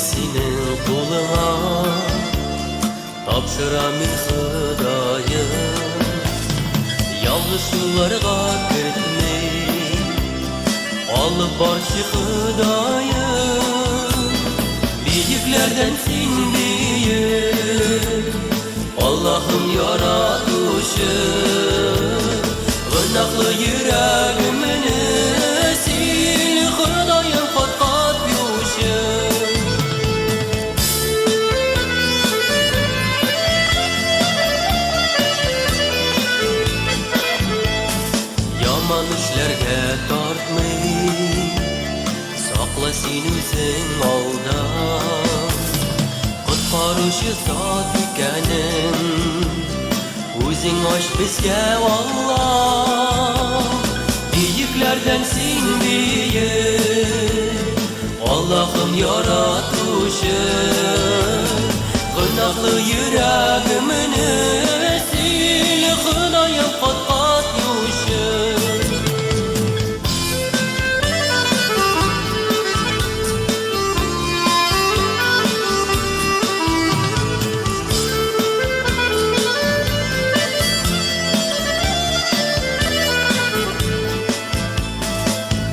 senin kuluna tapşıramın Hıdayım. Yanlışlarga gitmey alıp barşı Hıdayım. Büyüklerden sen büyük Allah'ım yaratuşu. Gınaklı yüreğimini sil Hıdayım kat kat yuşu. Yaman işlerge tartmay sakla sen özün alda. Qutqarushi zot ekanin o'zing och bizga Alloh. Buyuklardan sen buyuk Allohim yaratuvchi. Gunohli yuragimni sil Xudoyim qat qat yuvishib.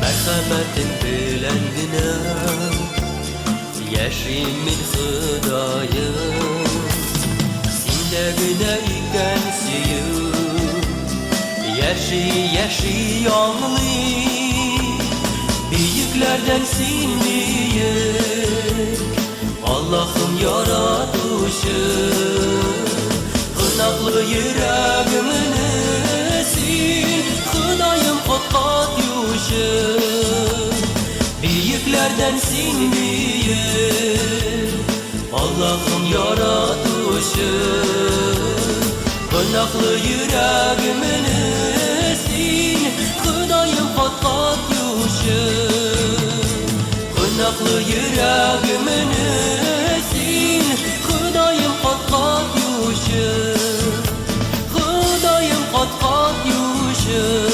Merhametin bilengine yaşaymin Hıdayım. Sendegine iken suyup yaşay anlayıp. Büyüklerden sen büyük Allah'ım yaratuşu. Gınaklı yüreğimini sil Hıdayım kat kat yuşu. Büyüklerden sen büyük Allah'ım yaratuşu. Gınaklı yüreğimini sil Hıdayım kat kat yuşu. Gınaklı yüreğimini sil Hıdayım kat kat yuşu. Hıdayım kat kat yuşu.